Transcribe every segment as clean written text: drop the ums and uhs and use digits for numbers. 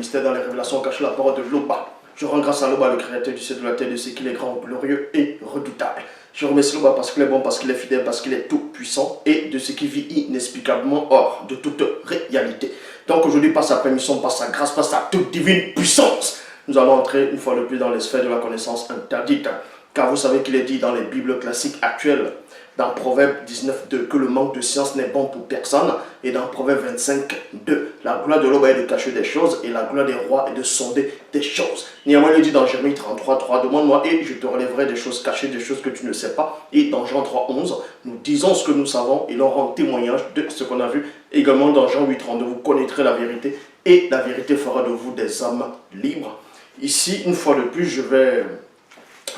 mystères, dans les révélations cachées, la parole de Loba. Je rends grâce à Loba, le créateur du ciel de la terre, de ce qu'il est grand, glorieux et redoutable. Je remercie Loba parce qu'il est bon, parce qu'il est fidèle, parce qu'il est tout puissant et de ce qui vit inexplicablement hors de toute réalité. Donc aujourd'hui, par sa permission, par sa grâce, par sa toute divine puissance, nous allons entrer une fois de plus dans les sphères de la connaissance interdite. Car vous savez qu'il est dit dans les Bibles classiques actuelles, dans Proverbe 19.2, que le manque de science n'est bon pour personne. Et dans Proverbe 25.2, la gloire de l'homme est de cacher des choses et la gloire des rois est de sonder des choses. Néanmoins, il est dit dans Jérémie 33.3, demande-moi et je te relèverai des choses cachées, des choses que tu ne sais pas. Et dans Jean 3.11, nous disons ce que nous savons et l'on rend témoignage de ce qu'on a vu. Également dans Jean 8.32, vous connaîtrez la vérité et la vérité fera de vous des âmes libres. Ici, une fois de plus, je vais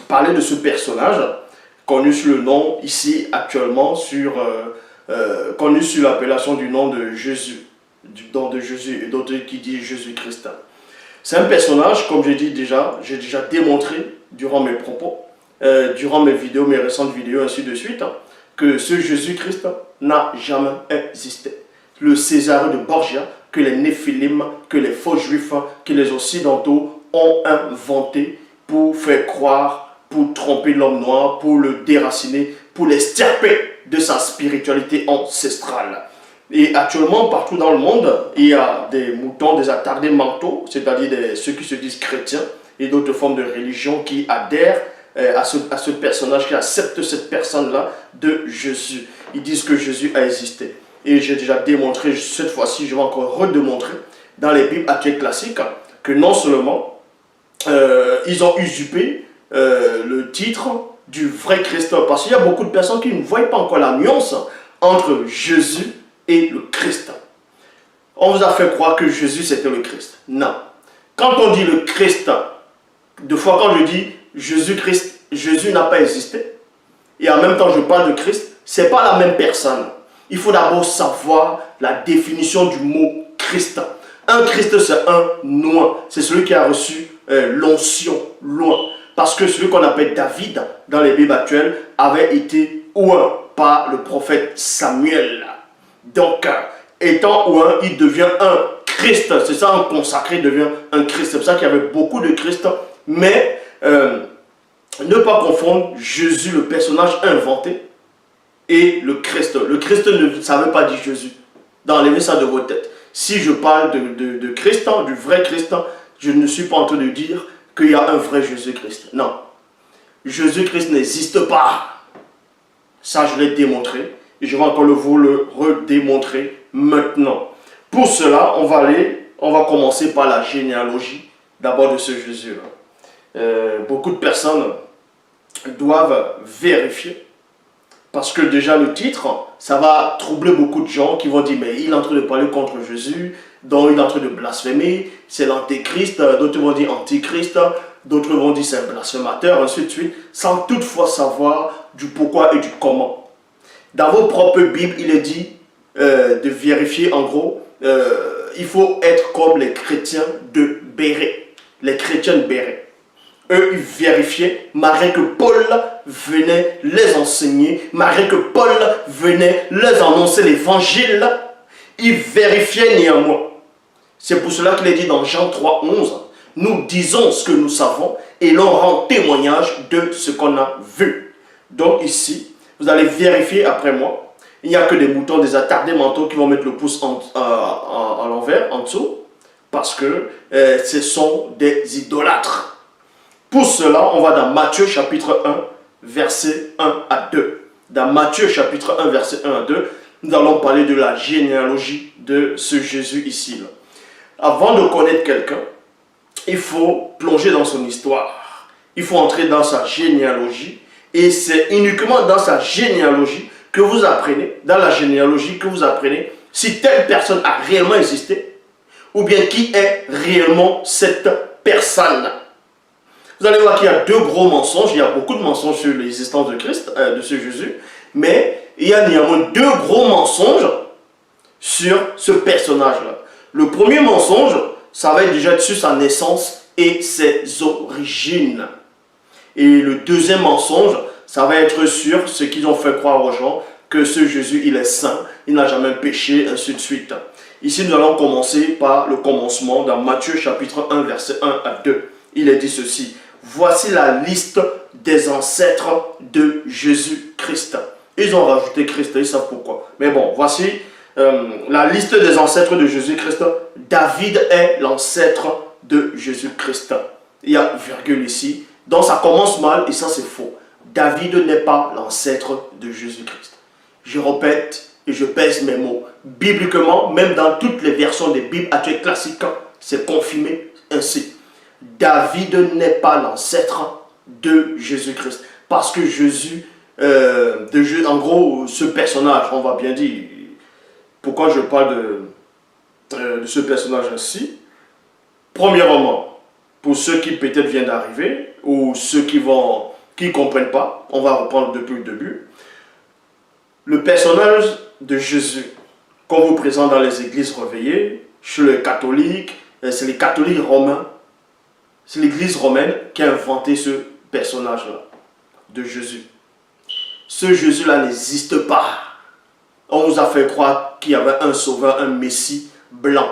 parler de ce personnage connu sous le nom, ici actuellement, connu sous l'appellation du nom de Jésus, et d'autres qui disent Jésus-Christ. C'est un personnage, comme j'ai déjà démontré durant mes propos, durant mes vidéos, mes récentes vidéos, ainsi de suite, que ce Jésus-Christ n'a jamais existé. Le César de Borgia, que les Néphilim, que les faux juifs, que les occidentaux ont inventé pour faire croire, pour tromper l'homme noir, pour le déraciner, pour l'extirper de sa spiritualité ancestrale. Et actuellement, partout dans le monde, il y a des moutons, des attardés mentaux, c'est-à-dire ceux qui se disent chrétiens et d'autres formes de religion qui adhèrent à ce personnage, qui acceptent cette personne-là de Jésus. Ils disent que Jésus a existé. Et j'ai déjà démontré, cette fois-ci, je vais encore redémontrer dans les Bibles actuelles classiques que non seulement ils ont usurpé le titre du vrai Christ, parce qu'il y a beaucoup de personnes qui ne voient pas encore la nuance entre Jésus et le Christ. On vous a fait croire que Jésus c'était le Christ. Non. Quand on dit le Christ, deux fois quand je dis Jésus-Christ, Jésus n'a pas existé, et en même temps je parle de Christ, c'est pas la même personne. Il faut d'abord savoir la définition du mot Christ. Un Christ c'est un loin, c'est celui qui a reçu l'onction, loin. Parce que celui qu'on appelle David, dans les Bibles actuelles, avait été oint par le prophète Samuel. Donc, étant oint, il devient un Christ. C'est ça, un consacré devient un Christ. C'est pour ça qu'il y avait beaucoup de Christ. Mais, ne pas confondre Jésus, le personnage inventé, et le Christ. Le Christ ne savait pas dire Jésus. Enlevez ça de votre tête. Si je parle de Christ, du vrai Christ, je ne suis pas en train de dire qu'il y a un vrai Jésus-Christ. Non. Jésus-Christ n'existe pas. Ça, je l'ai démontré. Et je vais encore vous le redémontrer maintenant. Pour cela, on va commencer par la généalogie d'abord de ce Jésus-là. Beaucoup de personnes doivent vérifier. Parce que déjà le titre, ça va troubler beaucoup de gens qui vont dire mais il est en train de parler contre Jésus, donc il est en train de blasphémer, c'est l'antéchrist, d'autres vont dire antichrist, d'autres vont dire c'est un blasphémateur, ainsi de suite, sans toutefois savoir du pourquoi et du comment. Dans vos propres Bibles, il est dit de vérifier en gros, il faut être comme les chrétiens de Béret, les chrétiens de Béret. Eux, ils vérifiaient, malgré que Paul venait les enseigner, malgré que Paul venait les annoncer l'évangile, ils vérifiaient néanmoins. C'est pour cela qu'il est dit dans Jean 3.11, nous disons ce que nous savons et l'on rend témoignage de ce qu'on a vu. Donc ici, vous allez vérifier après moi. Il n'y a que des moutons, des attardés mentaux qui vont mettre le pouce à l'envers, en dessous, parce que ce sont des idolâtres. Pour cela, on va dans Matthieu chapitre 1, verset 1 à 2. Dans Matthieu chapitre 1, verset 1 à 2, nous allons parler de la généalogie de ce Jésus ici. Là. Avant de connaître quelqu'un, il faut plonger dans son histoire. Il faut entrer dans sa généalogie. Et c'est uniquement dans sa généalogie que vous apprenez, dans la généalogie que vous apprenez, si telle personne a réellement existé, ou bien qui est réellement cette personne. Vous allez voir qu'il y a deux gros mensonges. Il y a beaucoup de mensonges sur l'existence de Christ, de ce Jésus. Mais il y a néanmoins deux gros mensonges sur ce personnage-là. Le premier mensonge, ça va être déjà sur sa naissance et ses origines. Et le deuxième mensonge, ça va être sur ce qu'ils ont fait croire aux gens, que ce Jésus, il est saint, il n'a jamais péché, ainsi de suite. Ici, nous allons commencer par le commencement dans Matthieu chapitre 1, verset 1 à 2. Il est dit ceci. Voici la liste des ancêtres de Jésus-Christ. Ils ont rajouté Christ, ils savent pourquoi. Mais bon, voici la liste des ancêtres de Jésus-Christ. David est l'ancêtre de Jésus-Christ. Il y a virgule ici. Donc ça commence mal et ça c'est faux. David n'est pas l'ancêtre de Jésus-Christ. Je répète et je pèse mes mots. Bibliquement, même dans toutes les versions des Bibles actuelles classiques, c'est confirmé ainsi. David n'est pas l'ancêtre de Jésus-Christ. Parce que Jésus, en gros, ce personnage, on va bien dire, pourquoi je parle de ce personnage ainsi. Premièrement, pour ceux qui peut-être viennent d'arriver, ou ceux qui ne comprennent pas, on va reprendre depuis le début. Le personnage de Jésus, qu'on vous présente dans les églises réveillées, chez les catholiques, c'est les catholiques romains, c'est l'église romaine qui a inventé ce personnage-là, de Jésus. Ce Jésus-là n'existe pas. On nous a fait croire qu'il y avait un sauveur, un messie blanc,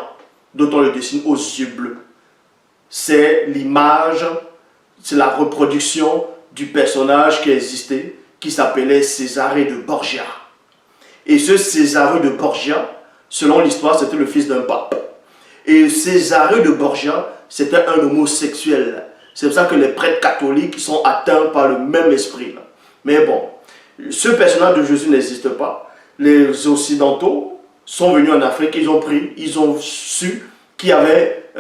dont on le dessine aux yeux bleus. C'est l'image, c'est la reproduction du personnage qui existait, qui s'appelait Césarée de Borgia. Et ce Césarée de Borgia, selon l'histoire, c'était le fils d'un pape. Et Césarée de Borgia, c'était un homosexuel. C'est pour ça que les prêtres catholiques sont atteints par le même esprit. Mais bon, ce personnage de Jésus n'existe pas. Les Occidentaux sont venus en Afrique, ils ont su qu'il y avait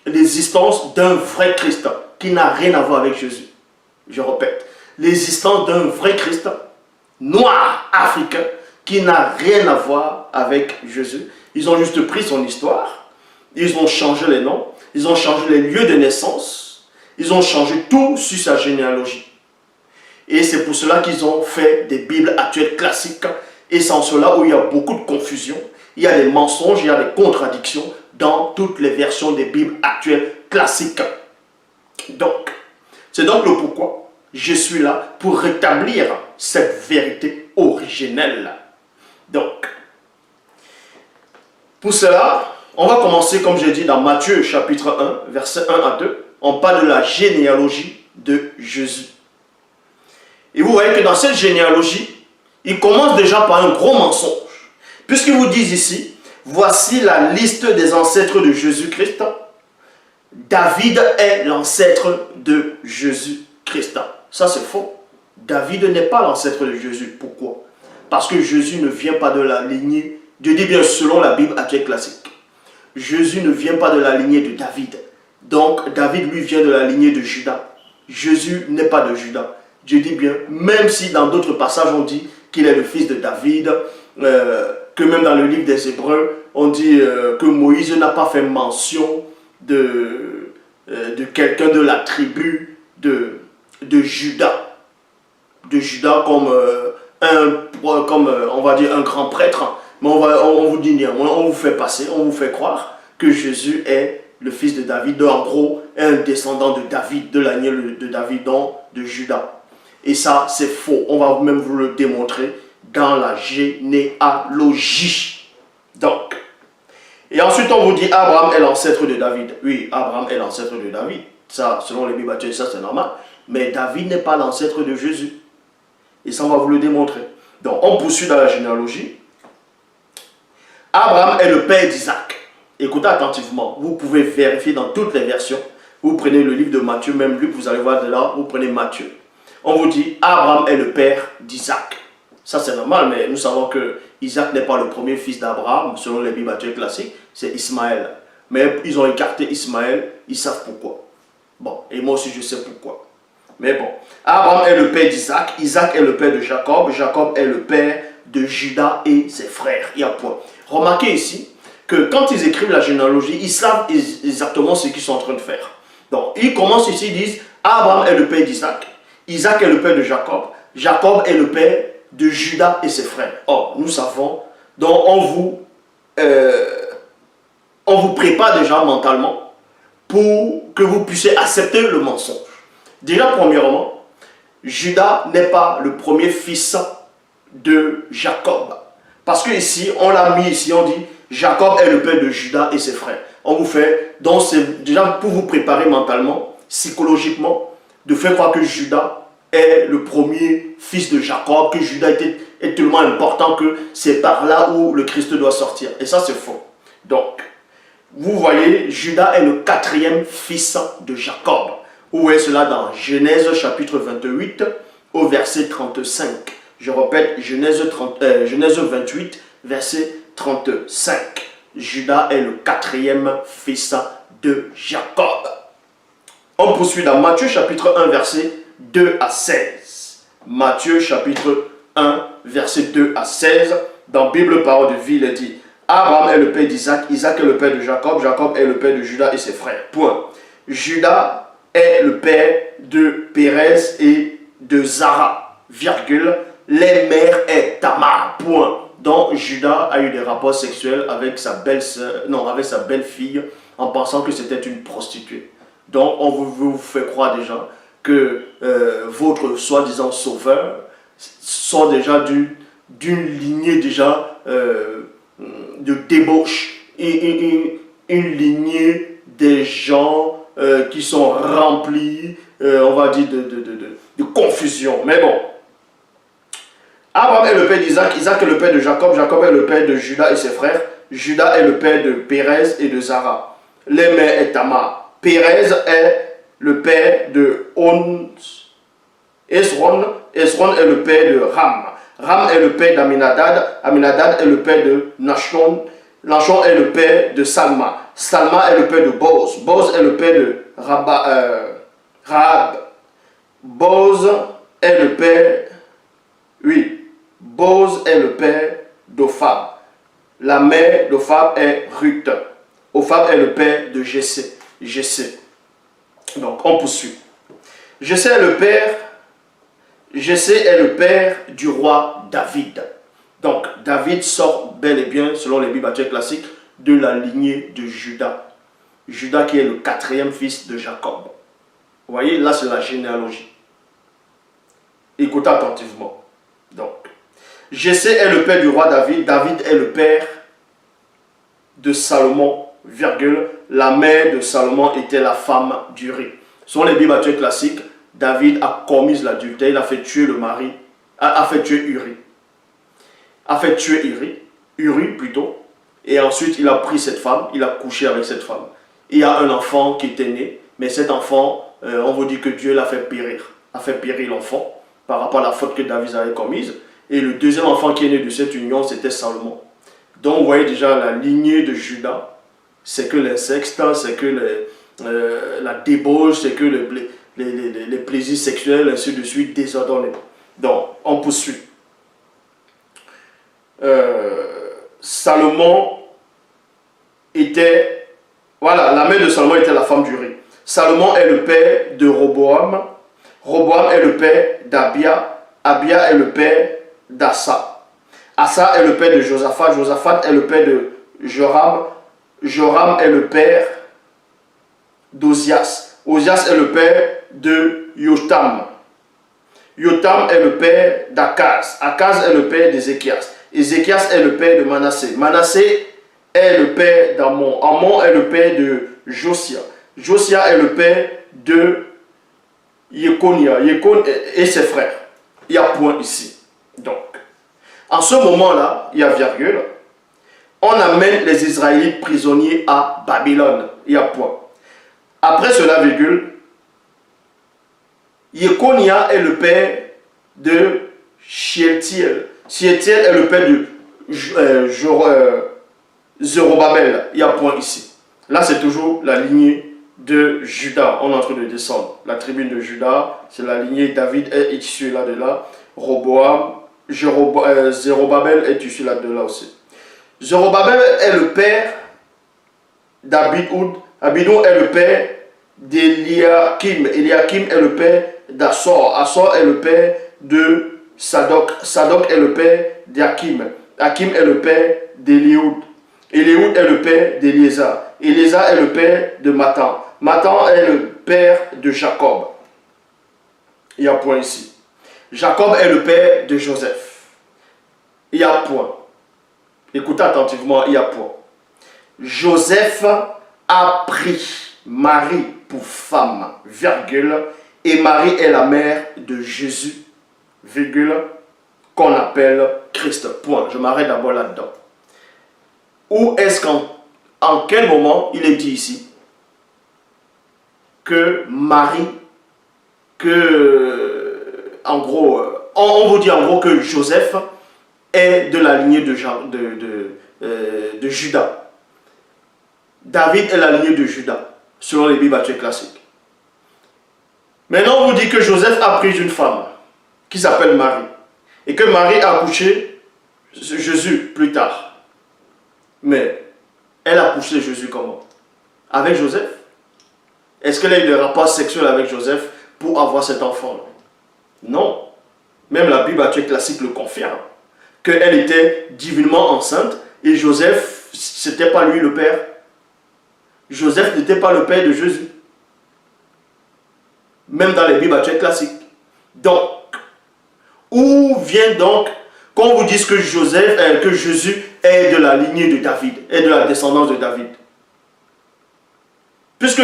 l'existence d'un vrai Christ qui n'a rien à voir avec Jésus. Je répète, l'existence d'un vrai Christ noir africain qui n'a rien à voir avec Jésus. Ils ont juste pris son histoire, ils ont changé les noms, ils ont changé les lieux de naissance, ils ont changé tout sur sa généalogie. Et c'est pour cela qu'ils ont fait des Bibles actuelles classiques. Et c'est en cela où il y a beaucoup de confusion, il y a des mensonges, il y a des contradictions dans toutes les versions des Bibles actuelles classiques. Donc, c'est donc le pourquoi je suis là pour rétablir cette vérité originelle. Donc, pour cela, on va commencer, comme j'ai dit, dans Matthieu chapitre 1, verset 1 à 2. On parle de la généalogie de Jésus. Et vous voyez que dans cette généalogie, il commence déjà par un gros mensonge. Puisqu'ils vous disent ici, voici la liste des ancêtres de Jésus-Christ. David est l'ancêtre de Jésus-Christ. Ça c'est faux. David n'est pas l'ancêtre de Jésus. Pourquoi? Parce que Jésus ne vient pas de la lignée, je dis bien selon la Bible actuelle classique. Jésus ne vient pas de la lignée de David. Donc David lui vient de la lignée de Juda. Jésus n'est pas de Juda. Je dis bien, même si dans d'autres passages on dit qu'il est le fils de David, que même dans le livre des Hébreux, on dit que Moïse n'a pas fait mention de quelqu'un de la tribu de Juda. De Juda comme, on va dire, un grand prêtre. Mais on vous dit, on vous fait passer, on vous fait croire que Jésus est le fils de David, en gros, est un descendant de David, de la lignée de David, donc de Juda. Et ça, c'est faux. On va même vous le démontrer dans la généalogie. Donc, et ensuite on vous dit Abraham est l'ancêtre de David. Oui, Abraham est l'ancêtre de David. Ça, selon les Bibles actuelles, ça c'est normal. Mais David n'est pas l'ancêtre de Jésus. Et ça, on va vous le démontrer. Donc, on poursuit dans la généalogie. Abraham est le père d'Isaac. Écoutez attentivement. Vous pouvez vérifier dans toutes les versions. Vous prenez le livre de Matthieu, même Luc, vous allez voir de là, vous prenez Matthieu. On vous dit, Abraham est le père d'Isaac. Ça c'est normal, mais nous savons que Isaac n'est pas le premier fils d'Abraham, selon les Bibles actuelles classiques, c'est Ismaël. Mais ils ont écarté Ismaël, ils savent pourquoi. Bon, et moi aussi je sais pourquoi. Mais bon, Abraham est le père d'Isaac, Isaac est le père de Jacob, Jacob est le père de Judas et ses frères. Il y a point. Remarquez ici que quand ils écrivent la généalogie, ils savent exactement ce qu'ils sont en train de faire. Donc, ils commencent ici, ils disent, Abraham est le père d'Isaac, Isaac est le père de Jacob, Jacob est le père de Judas et ses frères. Or, nous savons, donc on vous prépare déjà mentalement pour que vous puissiez accepter le mensonge. Déjà, premièrement, Judas n'est pas le premier fils de Jacob. Parce que ici, on l'a mis ici, on dit Jacob est le père de Juda et ses frères. On vous fait, donc c'est déjà pour vous préparer mentalement, psychologiquement, de faire croire que Juda est le premier fils de Jacob, que Juda est tellement important que c'est par là où le Christ doit sortir. Et ça, c'est faux. Donc, vous voyez, Juda est le quatrième fils de Jacob. Où est cela dans Genèse chapitre 28 au verset 35. Je répète, Genèse 28, verset 35. Juda est le quatrième fils de Jacob. On poursuit dans Matthieu chapitre 1, verset 2 à 16. Matthieu chapitre 1, verset 2 à 16. Dans Bible Parole de Vie, il est dit, Abraham est le père d'Isaac, Isaac est le père de Jacob, Jacob est le père de Juda et ses frères. Point. Juda est le père de Pérez et de Zara, virgule, les mères est Tamar, point. Donc Juda a eu des rapports sexuels avec sa belle-fille en pensant que c'était une prostituée. Donc on vous fait croire déjà que votre soi-disant sauveur sort déjà d'une lignée déjà de débauche et une lignée des gens qui sont remplis, on va dire, de confusion. Mais bon, Abraham est le père d'Isaac, Isaac est le père de Jacob, Jacob est le père de Juda et ses frères, Juda est le père de Pérez et de Zara. Les mères est Tamar. Pérez est le père de Esron est le père de Ram. Ram est le père d'Aminadad, Aminadad est le père de Nachshon, Nachshon est le père de Salma, Salma est le père de Boz, Boz est le père de Rahab, Boz est le père, Boz est le père d'Ophab. La mère d'Ophab est Ruth. Ophab est le père de Jessé. Donc on poursuit. Jessé est le père du roi David. Donc David sort bel et bien, selon les Bibles classiques, de la lignée de Juda. Juda qui est le quatrième fils de Jacob. Vous voyez, là c'est la généalogie. Écoutez attentivement. Donc, Jessé est le père du roi David. David est le père de Salomon, virgule. La mère de Salomon était la femme d'Uri. Selon les Bibles classiques, David a commis l'adultère. Il a fait tuer le mari, a fait tuer Uri. Uri plutôt. Et ensuite, il a pris cette femme, il a couché avec cette femme. Il y a un enfant qui était né, mais cet enfant, on vous dit que Dieu l'a fait périr. A fait périr l'enfant par rapport à la faute que David avait commise. Et le deuxième enfant qui est né de cette union, c'était Salomon. Donc, vous voyez déjà la lignée de Juda, c'est que l'inceste, c'est que la débauche, c'est que les plaisirs sexuels, ainsi de suite, désordonnés. Donc, on poursuit. Salomon était, voilà, la mère de Salomon était la femme d'Uri. Salomon est le père de Roboam. Roboam est le père d'Abia. Abia est le père d'Assa. Assa est le père de Josaphat. Josaphat est le père de Joram. Joram est le père d'Ozias. Ozias est le père de Yotam. Yotam est le père d'Akaz. Akaz est le père d'Ézéchias. Ézéchias est le père de Manassé. Manassé est le père d'Amon. Amon est le père de Josia. Josia est le père de Yekonia. Yekon et ses frères. Il y a point ici. Donc, en ce moment-là, il y a virgule. On amène les Israélites prisonniers à Babylone. Il y a point. Après cela, virgule. Yekonia est le père de Shealtiel. Shealtiel est le père de Zérobabel. Il y a point ici. Là, c'est toujours la lignée de Juda. On est en train de descendre. La tribune de Juda, c'est la lignée. David est issu là de là. Roboam, Zérobabel est issu là de là aussi. Zérobabel est le père d'Abidoud. Abidoud est le père d'Eliakim. Eliakim est le père d'Assor. Assor est le père de Sadok. Sadok est le père d'Akim. Akim est le père d'Eliud. Eliud est le père d'Eliézar. Eliézar est le père de Matan. Matan est le père de Jacob. Il y a point ici. Jacob est le père de Joseph. Il y a point. Écoutez attentivement, il y a point. Joseph a pris Marie pour femme, virgule, et Marie est la mère de Jésus, virgule, qu'on appelle Christ. Point. Je m'arrête d'abord là-dedans. Où est-ce en quel moment il est dit ici que Marie, en gros, on vous dit en gros que Joseph est de la lignée de Judas. David est la lignée de Judas, selon les Bibles actuelles classiques. Maintenant, on vous dit que Joseph a pris une femme qui s'appelle Marie. Et que Marie a accouché Jésus plus tard. Mais elle a accouché Jésus comment? Avec Joseph? Est-ce qu'elle a eu des rapports sexuels avec Joseph pour avoir cet enfant-là? Non. Même la Bible actuelle classique le confirme. Qu'elle était divinement enceinte et Joseph, c'était pas lui le père. Joseph n'était pas le père de Jésus. Même dans les Bibles actuelles classiques. Donc, où vient donc, qu'on vous dise que Jésus est de la lignée de David, est de la descendance de David? Puisque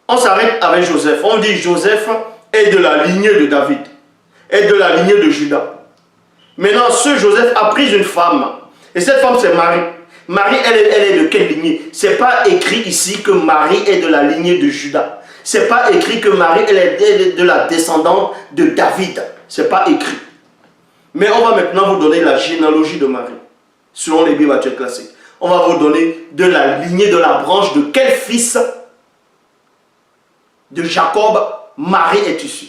on s'arrête avec Joseph, on dit Joseph est de la lignée de David, est de la lignée de Judas. Maintenant, ce Joseph a pris une femme, et cette femme c'est Marie. Marie, elle est de quelle lignée? C'est pas écrit ici que Marie est de la lignée de Judas. C'est pas écrit que Marie elle est de la descendante de David. C'est pas écrit. Mais on va maintenant vous donner la généalogie de Marie, selon les Bibles actuelles classiques. On va vous donner de la lignée, de la branche de quel fils de Jacob Marie est issue.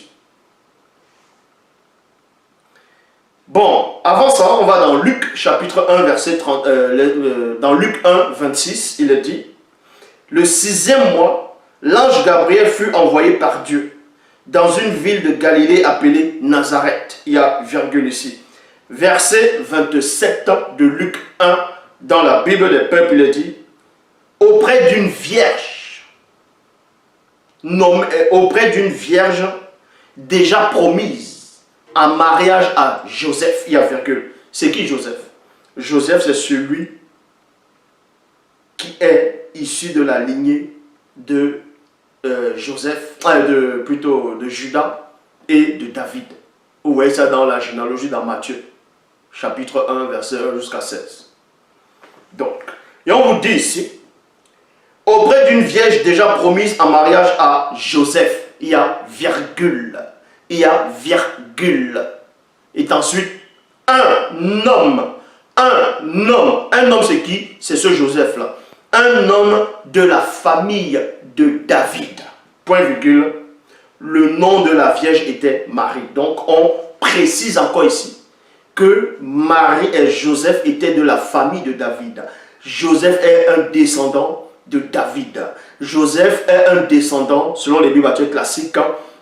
Bon, avant ça, on va dans Luc chapitre 1, verset 30, dans Luc 1, 26, il est dit, le 6e mois, l'ange Gabriel fut envoyé par Dieu dans une ville de Galilée appelée Nazareth. Il y a virgule ici. Verset 27 de Luc 1, dans la Bible des peuples, il est dit, auprès d'une vierge déjà promise en mariage à Joseph, il y a virgule. C'est qui Joseph? Joseph, c'est celui qui est issu de la lignée de de Judas et de David. Vous voyez ça dans la généalogie dans Matthieu, chapitre 1, verset 1 jusqu'à 16. Donc, et on vous dit ici, auprès d'une vierge déjà promise en mariage à Joseph, il y a virgule. Il y a virgule. Et ensuite, un homme. Un homme, c'est qui? C'est ce Joseph-là. Un homme de la famille de David. Point virgule. Le nom de la vierge était Marie. Donc, on précise encore ici que Marie et Joseph étaient de la famille de David. Joseph est un descendant de David. Joseph est un descendant, selon les Bibles actuelles classiques,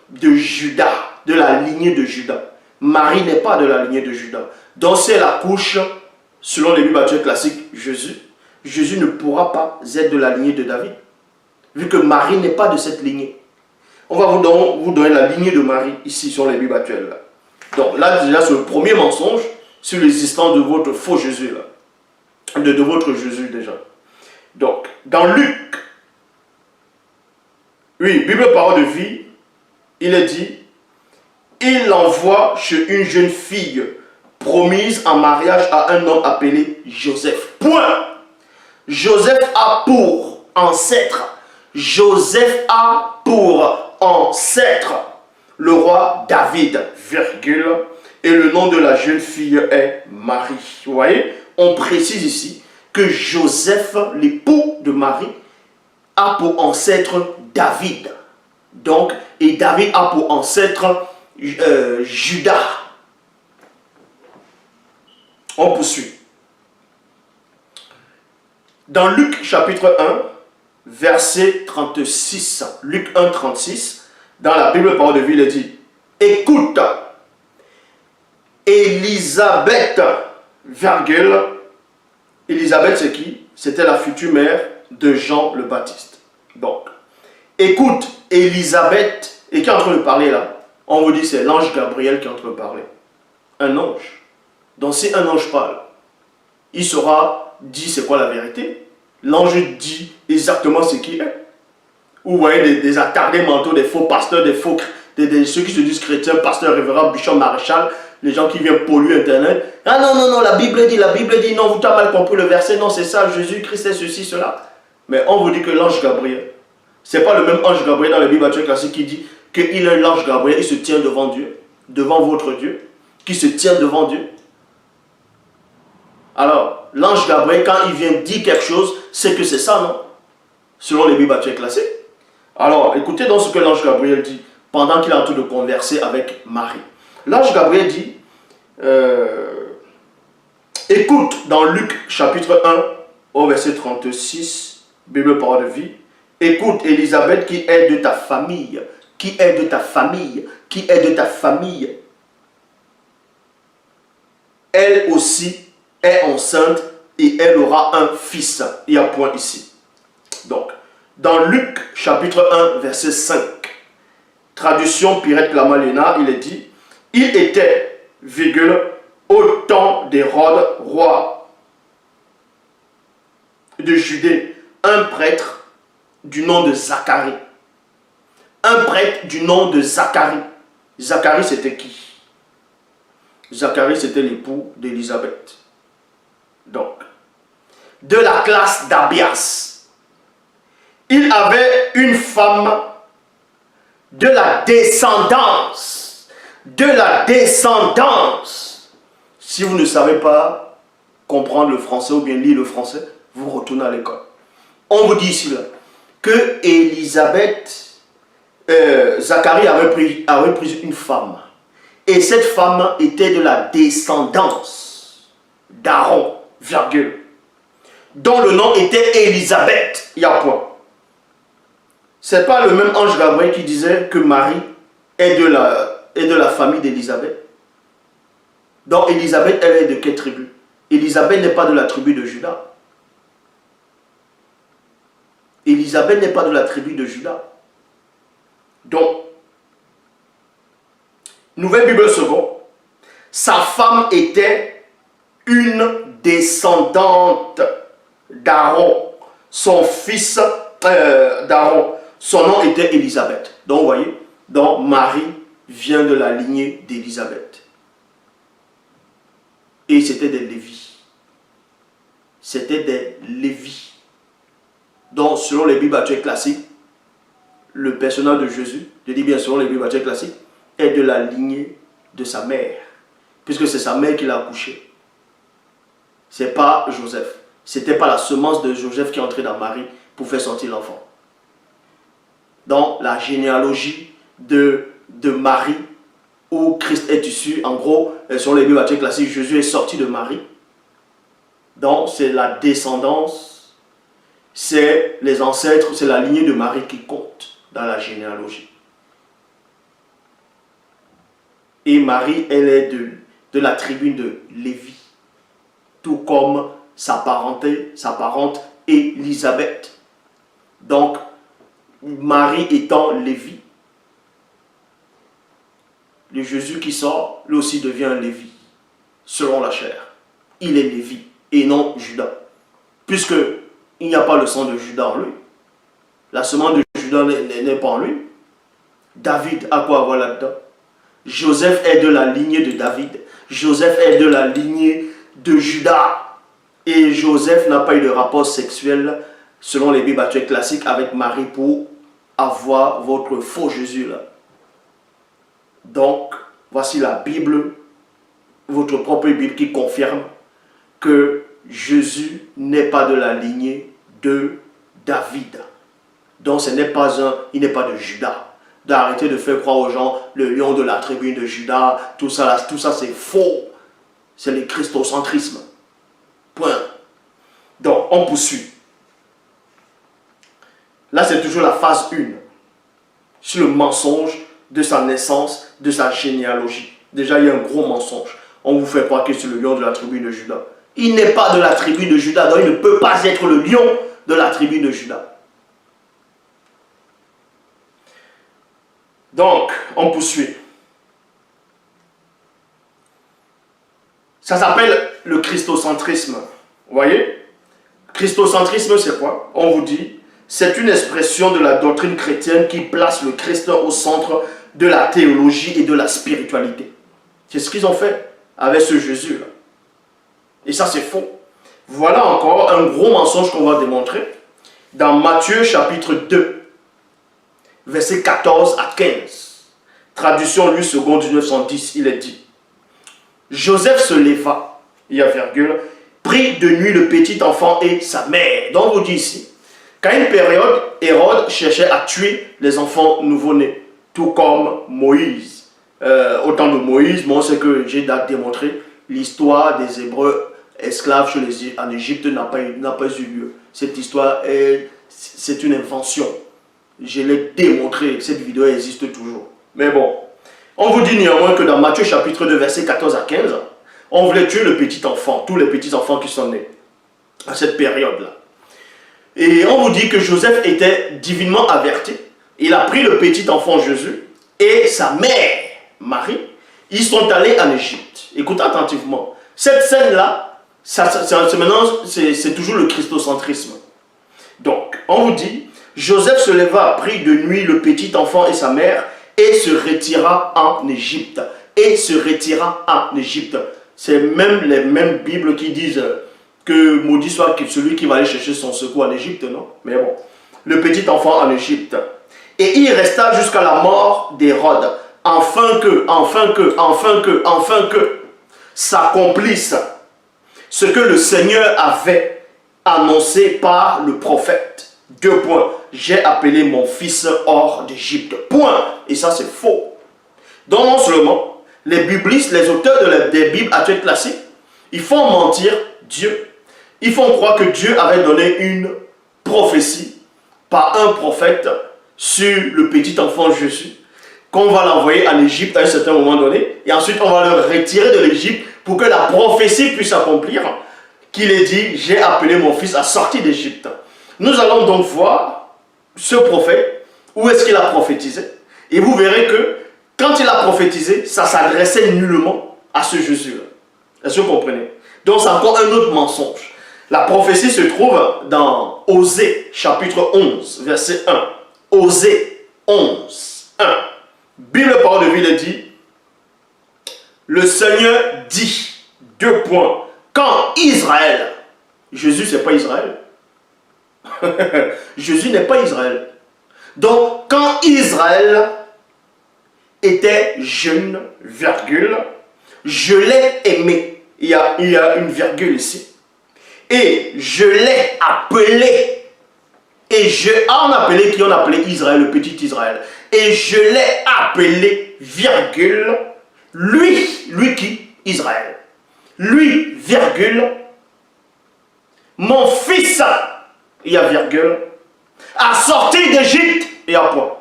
de Judas, de la lignée de Judas. Marie n'est pas de la lignée de Judas. Donc si elle accouche, selon les Bibles actuelles classiques, Jésus ne pourra pas être de la lignée de David, vu que Marie n'est pas de cette lignée. On va vous donner la lignée de Marie ici sur les Bibles actuelles. Là. Donc là, déjà, c'est le premier mensonge sur l'existence de votre faux Jésus, là. De votre Jésus déjà. Donc, dans Luc, oui, Bible parole de vie, il est dit, il l'envoie chez une jeune fille promise en mariage à un homme appelé Joseph. Point. Joseph a pour ancêtre. Joseph a pour ancêtre le roi David, virgule, et le nom de la jeune fille est Marie. Vous voyez, on précise ici que Joseph, l'époux de Marie, a pour ancêtre David. Donc, et David a pour ancêtre Judas. On poursuit. Dans Luc chapitre 1, verset 36, Luc 1, 36, dans la Bible parole de vie, il est dit, écoute, Élisabeth, virgule, Élisabeth c'est qui? C'était la future mère de Jean le Baptiste. Donc, écoute, Élisabeth, et qui est en train de parler là? On vous dit c'est l'ange Gabriel qui est en train de parler. Un ange. Donc si un ange parle, il saura dit c'est quoi la vérité. L'ange dit exactement ce qu'il est. Vous voyez des attardés mentaux, des faux pasteurs, ceux qui se disent chrétiens, pasteurs, révérends, bichons, maréchal, les gens qui viennent polluer Internet. Ah non, non, non, la Bible dit, non, vous avez mal compris le verset, non, c'est ça, Jésus-Christ est ceci, cela. Mais on vous dit que l'ange Gabriel, c'est pas le même ange Gabriel dans la Bible classique qui dit qu'il est l'ange Gabriel, il se tient devant Dieu, devant votre Dieu, qui se tient devant Dieu. Alors, l'ange Gabriel, quand il vient dire quelque chose, c'est que c'est ça, non? Selon les Bibles classiques. Alors, écoutez donc ce que l'ange Gabriel dit pendant qu'il est en train de converser avec Marie. L'ange Gabriel dit, écoute dans Luc chapitre 1 au verset 36, Bible parole de vie, écoute Élisabeth qui est de ta famille, qui est de ta famille, qui est de ta famille. Elle aussi est enceinte et elle aura un fils. Il y a point ici. Donc, dans Luc chapitre 1 verset 5, traduction Pirette Lamalena, il est dit, il était, virgule, au temps d'Hérode, roi de Judée, un prêtre du nom de Zacharie. Un prêtre du nom de Zacharie. Zacharie, c'était qui? Zacharie, c'était l'époux d'Élisabeth. Donc, de la classe d'Abias. Il avait une femme de la descendance. De la descendance. Si vous ne savez pas comprendre le français ou bien lire le français, vous retournez à l'école. On vous dit ici là, que Élisabeth, Zacharie avait pris une femme. Et cette femme était de la descendance d'Aaron, virgule, dont le nom était Élisabeth. Il y a point. C'est pas le même ange Gabriel qui disait que Marie est de la famille d'Élisabeth. Donc Élisabeth, elle est de quelle tribu? Élisabeth n'est pas de la tribu de Juda. Élisabeth n'est pas de la tribu de Juda. Donc, Nouvelle Bible seconde, sa femme était une descendante d'Aaron. Son fils d'Aaron, son nom était Élisabeth. Donc, vous voyez, donc Marie vient de la lignée d'Élisabeth. Et c'était des Lévis. C'était des Lévis. Donc, selon les Bibles actuelles classiques, le personnage de Jésus, je dis bien selon les Bibles actuelles classiques, est de la lignée de sa mère. Puisque c'est sa mère qui l'a accouché. Ce n'est pas Joseph. Ce n'était pas la semence de Joseph qui est entrée dans Marie pour faire sortir l'enfant. Dans la généalogie de Marie, où Christ est issu, en gros, selon les Bibles actuelles classiques, Jésus est sorti de Marie. Donc, c'est la descendance, c'est les ancêtres, c'est la lignée de Marie qui compte dans la généalogie. Et Marie, elle est de la tribu de Lévi. Tout comme sa parente Élisabeth. Donc, Marie étant Lévi, le Jésus qui sort, lui aussi devient un Lévi, selon la chair. Il est Lévi et non Judas. Puisque il n'y a pas le sang de Judas en lui. La semence de Judas n'est pas en lui. David a quoi avoir là-dedans? Joseph est de la lignée de David. Joseph est de la lignée de Judas. Et Joseph n'a pas eu de rapport sexuel, selon les Bibles actuelles classiques, avec Marie pour avoir votre faux Jésus là. Donc, voici la Bible, votre propre Bible qui confirme que Jésus n'est pas de la lignée de David. Donc, il n'est pas de Judas. D'arrêter de faire croire aux gens le lion de la tribu de Judas, tout ça c'est faux. C'est le christocentrisme. Point. Donc, on poursuit. Là, c'est toujours la phase 1. Sur le mensonge de sa naissance, de sa généalogie. Déjà, il y a un gros mensonge. On vous fait croire que c'est le lion de la tribu de Judas. Il n'est pas de la tribu de Judas, donc il ne peut pas être le lion de la tribu de Judas. Donc, on poursuit. Ça s'appelle le christocentrisme. Vous voyez? Christocentrisme, c'est quoi? On vous dit, c'est une expression de la doctrine chrétienne qui place le Christ au centre de la théologie et de la spiritualité. C'est ce qu'ils ont fait avec ce Jésus-là. Et ça, c'est faux. Voilà encore un gros mensonge qu'on va démontrer dans Matthieu chapitre 2, versets 14 à 15. Traduction Louis II 1910, il est dit: Joseph se leva, il y a virgule, prit de nuit le petit enfant et sa mère. Donc on vous dit ici, qu'à une période, Hérode cherchait à tuer les enfants nouveau-nés, tout comme Moïse. Au temps de Moïse, moi, c'est que j'ai démontré, l'histoire des Hébreux esclaves en Égypte n'a pas eu lieu. Cette histoire, c'est une invention. Je l'ai démontré, cette vidéo existe toujours. Mais bon, on vous dit néanmoins que dans Matthieu chapitre 2, versets 14 à 15, on voulait tuer le petit enfant, tous les petits enfants qui sont nés à cette période-là. Et on vous dit que Joseph était divinement averti. Il a pris le petit enfant Jésus et sa mère, Marie, ils sont allés en Égypte. Écoutez attentivement. Cette scène-là, c'est toujours le christocentrisme. Donc, on vous dit, Joseph se leva, prit de nuit le petit enfant et sa mère et se retira en Égypte. Et se retira en Égypte. C'est même les mêmes Bibles qui disent que maudit soit celui qui va aller chercher son secours en Égypte, non? Mais bon, le petit enfant en Égypte. Et il resta jusqu'à la mort d'Hérode, afin que s'accomplisse ce que le Seigneur avait annoncé par le prophète. 2 points. J'ai appelé mon fils hors d'Égypte. Point. Et ça, c'est faux. Donc, non seulement, les biblistes, les auteurs des Bibles actuelles classiques, ils font mentir Dieu. Ils font croire que Dieu avait donné une prophétie par un prophète sur le petit enfant Jésus, qu'on va l'envoyer en Égypte à un certain moment donné, et ensuite on va le retirer de l'Égypte pour que la prophétie puisse s'accomplir, qu'il ait dit, j'ai appelé mon fils à sortir d'Égypte. Nous allons donc voir ce prophète, où est-ce qu'il a prophétisé, et vous verrez que quand il a prophétisé, ça s'adressait nullement à ce Jésus-là. Est-ce que vous comprenez? Donc c'est encore un autre mensonge. La prophétie se trouve dans Osée, chapitre 11, verset 1. Osée 11, 1. Bible parole de vie dit, le Seigneur dit, 2 points, quand Israël, Jésus c'est pas Israël, Jésus n'est pas Israël. Donc quand Israël était jeune, virgule, je l'ai aimé. Il y a une virgule ici. Et je l'ai appelé. Et on a appelé Israël, le petit Israël. Et je l'ai appelé, virgule, lui qui? Israël. Lui, virgule, mon fils, il y a virgule, a sorti d'Égypte, il y a point.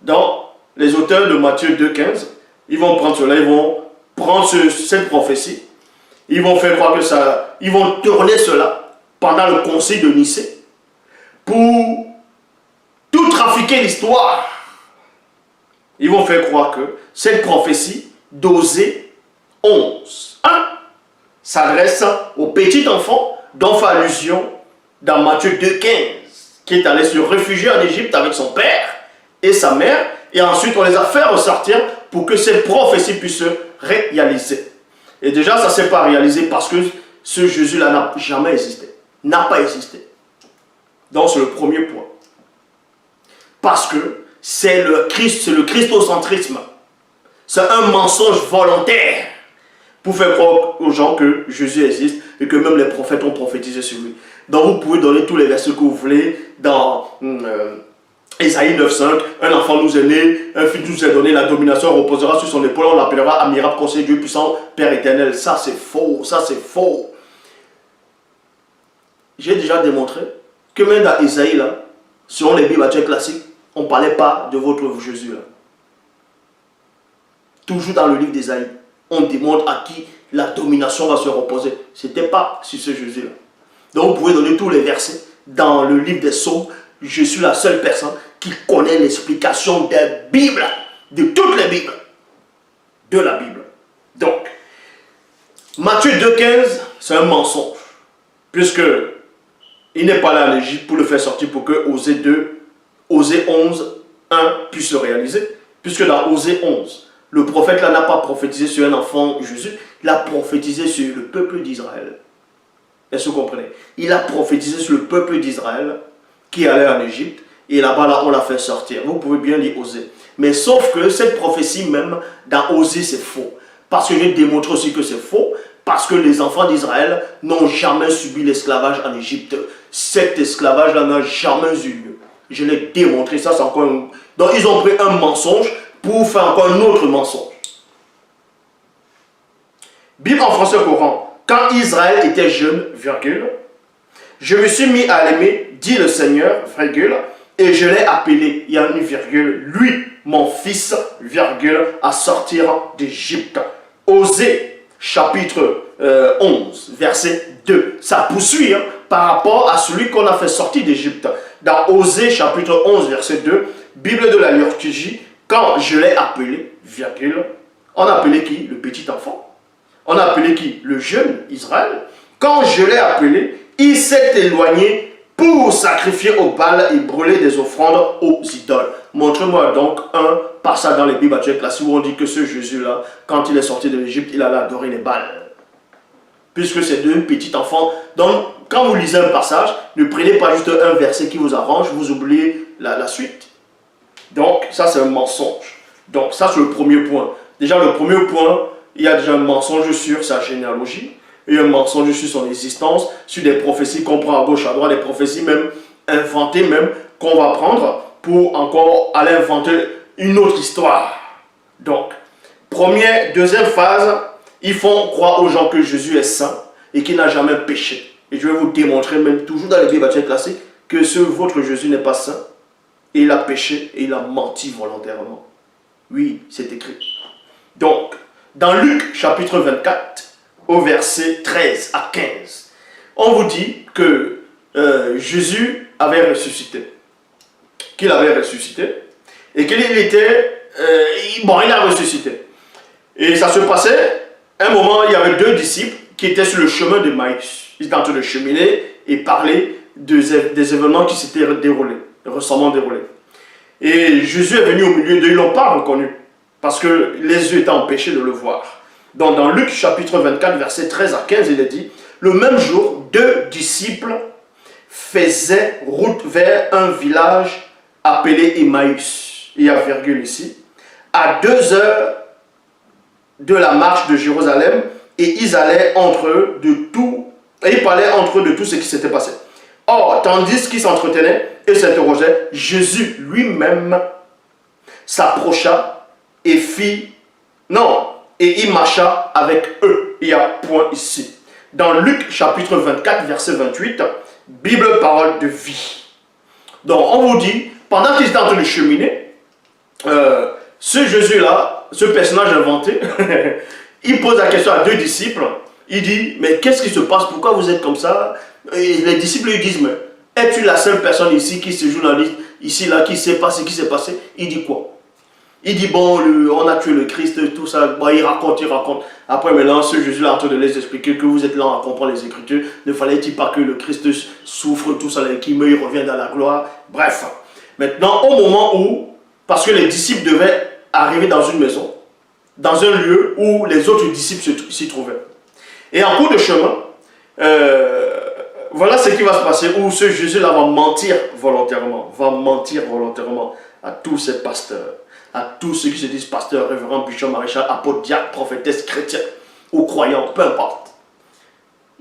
Donc, les auteurs de Matthieu 2,15, ils vont prendre cela, ils vont prendre cette prophétie, ils vont faire croire que ça, ils vont tourner cela pendant le concile de Nicée pour tout trafiquer l'histoire. Ils vont faire croire que cette prophétie d'Osée 11, 1, s'adresse au petit enfant dont fait allusion dans Matthieu 2,15, qui est allé se réfugier en Égypte avec son père et sa mère, et ensuite on les a fait ressortir pour que cette prophétie puisse se réaliser. Et déjà, ça ne s'est pas réalisé parce que ce Jésus-là n'a jamais existé. N'a pas existé. Donc, c'est le premier point. Parce que c'est le christocentrisme. C'est un mensonge volontaire pour faire croire aux gens que Jésus existe et que même les prophètes ont prophétisé sur lui. Donc, vous pouvez donner tous les versets que vous voulez dans Ésaïe 9,5, un enfant nous est né, un fils nous est donné, la domination reposera sur son épaule, on l'appellera admirable conseiller, Dieu puissant, Père éternel. Ça c'est faux, ça c'est faux. J'ai déjà démontré que même dans Ésaïe, là, selon les Bibles actuelles classiques, on ne parlait pas de votre Jésus. Là. Toujours dans le livre d'Ésaïe, on démontre à qui la domination va se reposer. Ce n'était pas sur ce Jésus-là. Donc vous pouvez donner tous les versets dans le livre des Psaumes. Je suis la seule personne qui connaît l'explication des Bibles, de toutes les Bibles, de la Bible. Donc, Matthieu 2,15, c'est un mensonge, puisque Il n'est pas là en Égypte pour le faire sortir pour que Osée 11, 1 puisse le réaliser. Puisque dans Osée 11, le prophète là n'a pas prophétisé sur un enfant Jésus, il a prophétisé sur le peuple d'Israël. Est-ce que vous comprenez? Il a prophétisé sur le peuple d'Israël qui allait en Égypte. Et là-bas, là, on l'a fait sortir. Vous pouvez bien lire Osée. Mais sauf que cette prophétie même, dans Osée, c'est faux. Parce que j'ai démontré aussi que c'est faux. Parce que les enfants d'Israël n'ont jamais subi l'esclavage en Égypte. Cet esclavage-là n'a jamais eu lieu. Je l'ai démontré. Ça, c'est encore un... Donc, ils ont pris un mensonge pour faire encore un autre mensonge. Bible en français courant. Quand Israël était jeune, virgule, je me suis mis à l'aimer, dit le Seigneur, virgule, et je l'ai appelé, il y a une virgule, lui, mon fils, virgule, à sortir d'Égypte. Osée, chapitre 11, verset 2. Ça poursuit par rapport à celui qu'on a fait sortir d'Égypte. Dans Osée, chapitre 11, verset 2, Bible de la liturgie, quand je l'ai appelé, virgule, on a appelé qui? Le petit enfant. On a appelé qui? Le jeune Israël. Quand je l'ai appelé, il s'est éloigné pour sacrifier au Baal et brûler des offrandes aux idoles. Montrez-moi donc un passage dans les Bibles actuelles classiques où on dit que ce Jésus-là, quand il est sorti de l'Égypte, il allait adorer les Baals. Puisque c'est deux petits enfants. Donc, quand vous lisez un passage, ne prenez pas juste un verset qui vous arrange, vous oubliez la suite. Donc, ça c'est un mensonge. Donc, ça c'est le premier point. Déjà, le premier point, il y a déjà un mensonge sur sa généalogie. Et un mensonge sur son existence, sur des prophéties qu'on prend à gauche, à droite, des prophéties même inventées, même qu'on va prendre pour encore aller inventer une autre histoire. Donc, deuxième phase, ils font croire aux gens que Jésus est saint et qu'il n'a jamais péché. Et je vais vous démontrer, même toujours dans les Bibles classiques, que votre Jésus n'est pas saint. Et il a péché et il a menti volontairement. Oui, c'est écrit. Donc, dans Luc chapitre 24, au verset 13 à 15, on vous dit que Jésus avait ressuscité. Qu'il avait ressuscité. Et qu'il était... il a ressuscité. Et ça se passait, un moment, il y avait deux disciples qui étaient sur le chemin de Maïs. Ils étaient en train de cheminer et parler des événements qui s'étaient déroulés, récemment déroulés. Et Jésus est venu au milieu d'eux, ils ne l'ont pas reconnu. Parce que les yeux étaient empêchés de le voir. Donc dans Luc chapitre 24, verset 13 à 15, il est dit, le même jour, deux disciples faisaient route vers un village appelé Emmaüs. Il y a virgule ici. À 2 heures de la marche de Jérusalem, et ils allaient entre eux de tout, et ils parlaient entre eux de tout ce qui s'était passé. Or, tandis qu'ils s'entretenaient et s'interrogeaient, Jésus lui-même s'approcha et il marcha avec eux. Il y a point ici. Dans Luc chapitre 24, verset 28, Bible, parole de vie. Donc, on vous dit, pendant qu'ils étaient en train de cheminer, ce Jésus-là, ce personnage inventé, il pose la question à deux disciples. Il dit, mais qu'est-ce qui se passe? Pourquoi vous êtes comme ça? Et les disciples lui disent, mais es-tu la seule personne ici qui se journaliste, ici, là, qui sait pas ce qui s'est passé? Il dit quoi? Il dit, bon, on a tué le Christ, tout ça. Bon, il raconte. Après, maintenant, ce Jésus-là est en train de les expliquer que vous êtes là à comprendre les Écritures. Ne fallait-il pas que le Christ souffre, tout ça, qu'il meurt, il revient dans la gloire? Bref. Maintenant, au moment où, parce que les disciples devaient arriver dans une maison, dans un lieu où les autres disciples s'y trouvaient. Et en cours de chemin, voilà ce qui va se passer, où ce Jésus-là va mentir volontairement à tous ces pasteurs, à tous ceux qui se disent pasteurs, révérends, bishop, maréchal, apôtre, diacre, prophétesse, chrétien, ou croyants, peu importe.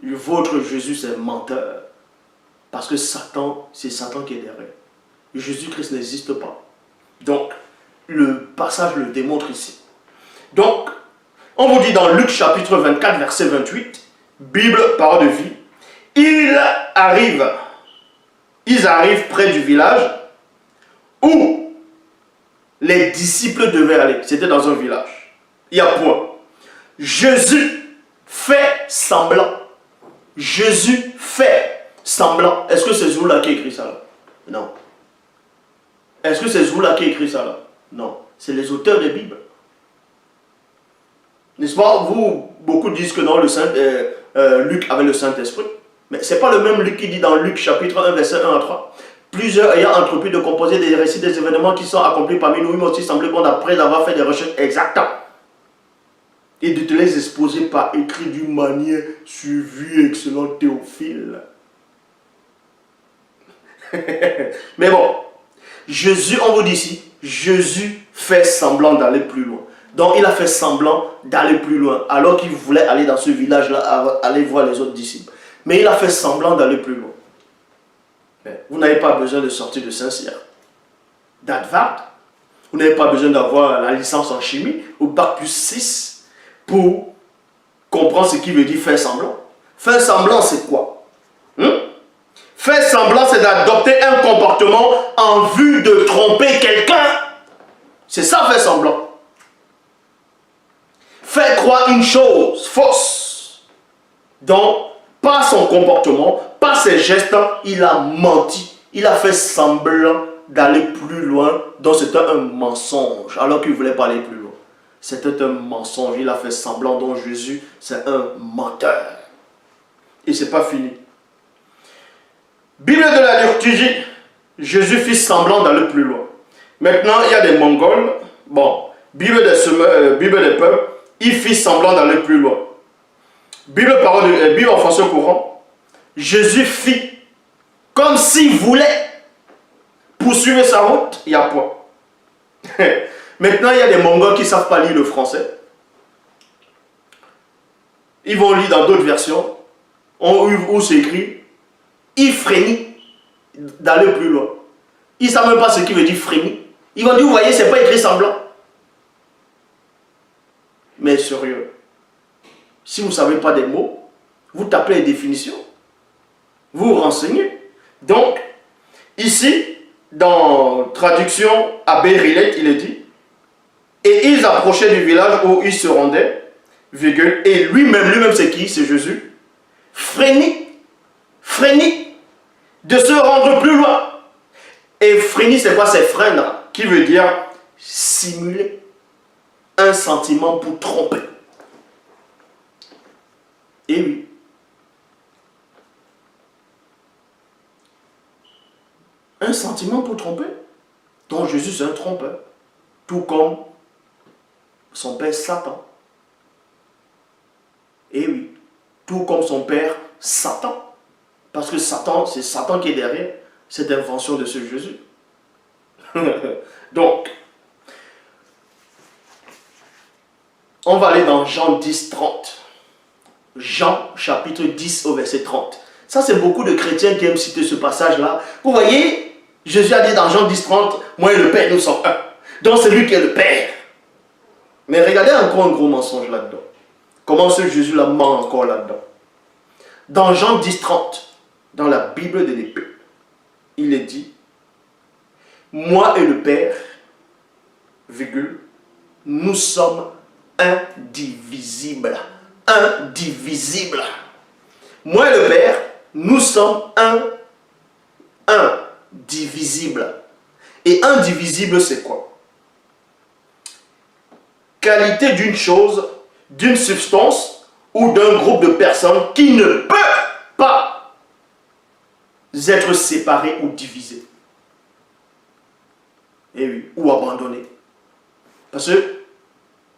Votre Jésus, c'est menteur. Parce que Satan, c'est Satan qui est derrière. Jésus-Christ n'existe pas. Donc, le passage le démontre ici. Donc, on vous dit dans Luc chapitre 24, verset 28, Bible, parole de vie, ils arrivent près du village où les disciples devaient aller. C'était dans un village. Il y a point. Jésus fait semblant. Jésus fait semblant. Est-ce que c'est Zoula qui a écrit ça là? Non. Est-ce que c'est Zoula qui a écrit ça là? Non. C'est les auteurs des Bibles. N'est-ce pas? Beaucoup disent que non, Luc avait le Saint-Esprit. Mais ce n'est pas le même Luc qui dit dans Luc chapitre 1, verset 1 à 3. Plusieurs ayant entrepris de composer des récits des événements qui sont accomplis parmi nous, il m'a aussi semblé bon après avoir fait des recherches exactes et de te les exposer par écrit d'une manière suivie, excellent Théophile. Mais bon, Jésus, on vous dit ici, Jésus fait semblant d'aller plus loin. Donc il a fait semblant d'aller plus loin, alors qu'il voulait aller dans ce village-là, aller voir les autres disciples. Mais il a fait semblant d'aller plus loin. Mais vous n'avez pas besoin de sortir de Saint-Cyr, d'Harvard. Vous n'avez pas besoin d'avoir la licence en chimie ou bac plus 6 pour comprendre ce qui veut dire faire semblant. Faire semblant, c'est quoi? Faire semblant, c'est d'adopter un comportement en vue de tromper quelqu'un. C'est ça, faire semblant. Faire croire une chose fausse. Donc, par son comportement, par ses gestes, il a menti. Il a fait semblant d'aller plus loin. Donc, c'était un mensonge, alors qu'il voulait pas aller plus loin. C'était un mensonge. Il a fait semblant. Donc, Jésus, c'est un menteur. Et c'est pas fini. Bible de la liturgie, Jésus fit semblant d'aller plus loin. Maintenant, il y a des Mongols. Bon, Bible des peuples, il fit semblant d'aller plus loin. Bible en français courant, Jésus fit comme s'il voulait poursuivre sa route, il n'y a point. Maintenant, il y a des Mongols qui ne savent pas lire le français. Ils vont lire dans d'autres versions où c'est écrit il frémit d'aller plus loin. Ils ne savent même pas ce qui veut dire frémir. Ils vont dire, vous voyez, ce n'est pas écrit semblant. Mais sérieux, si vous ne savez pas des mots, vous tapez les définitions. Vous vous renseignez. Donc, ici, dans traduction Abbé Rillet, il est dit, et ils approchaient du village où ils se rendaient, virgule, et lui-même c'est qui? C'est Jésus. Frémit de se rendre plus loin. Et frémir, c'est quoi? C'est freindre, qui veut dire simuler un sentiment pour tromper. Et oui. Un sentiment pour tromper. Donc Jésus, c'est un trompeur. Tout comme son père Satan. Et oui. Tout comme son père Satan. Parce que Satan, c'est Satan qui est derrière cette invention de ce Jésus. Donc, on va aller dans Jean 10, 30. Jean chapitre 10 au verset 30. Ça, c'est beaucoup de chrétiens qui aiment citer ce passage-là. Vous voyez, Jésus a dit dans Jean 10, 30, moi et le Père, nous sommes un. Donc, c'est lui qui est le Père. Mais regardez encore un gros mensonge là-dedans. Comment ce Jésus-là ment encore là-dedans. Dans Jean 10, 30, dans la Bible de l'épée, il est dit, moi et le Père, virgule, nous sommes indivisibles. Indivisibles. Moi et le Père, nous sommes indivisibles. Et indivisible, c'est quoi? Qualité d'une chose, d'une substance ou d'un groupe de personnes qui ne peut pas être séparés ou divisés. Et oui, ou abandonnés. Parce que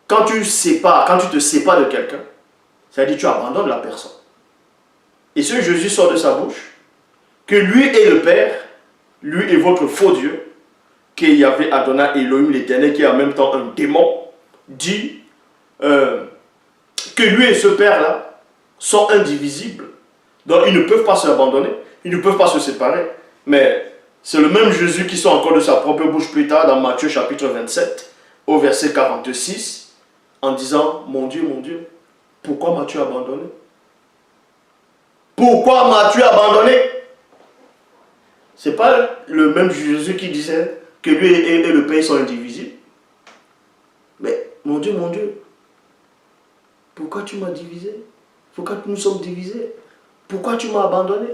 quand tu te sépares de quelqu'un, ça veut dire que tu abandonnes la personne. Et ce Jésus sort de sa bouche, que lui est le Père, lui est votre faux Dieu, qu'il y avait Adonai Elohim l'Éternel, qui est en même temps un démon, dit que lui et ce Père-là sont indivisibles. Donc ils ne peuvent pas s'abandonner, ils ne peuvent pas se séparer. Mais c'est le même Jésus qui sort encore de sa propre bouche plus tard dans Matthieu chapitre 27, au verset 46, en disant, mon Dieu, pourquoi m'as-tu abandonné? Pourquoi m'as-tu abandonné? C'est pas le même Jésus qui disait que lui et le Père sont indivisibles. Mais mon Dieu, pourquoi tu m'as divisé? Pourquoi nous sommes divisés? Pourquoi tu m'as abandonné?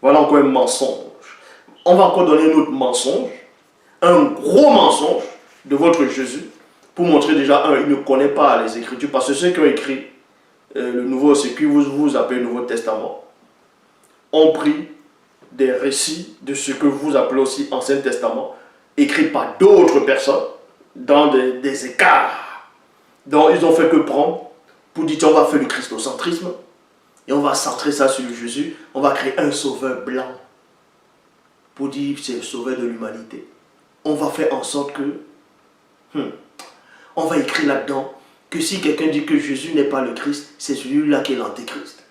Voilà encore un mensonge. On va encore donner un autre mensonge, un gros mensonge de votre Jésus, pour montrer déjà, il ne connaît pas les Écritures, parce que ceux qui ont écrit le Nouveau, ce que vous appelez le Nouveau Testament, ont pris des récits de ce que vous appelez aussi Ancien Testament, écrits par d'autres personnes, dans des écarts. Donc ils ont fait que prendre, pour dire on va faire le christocentrisme, et on va centrer ça sur Jésus, on va créer un sauveur blanc, pour dire c'est le sauveur de l'humanité. On va faire en sorte que, on va écrire là-dedans, que si quelqu'un dit que Jésus n'est pas le Christ, c'est celui-là qui est l'antéchrist.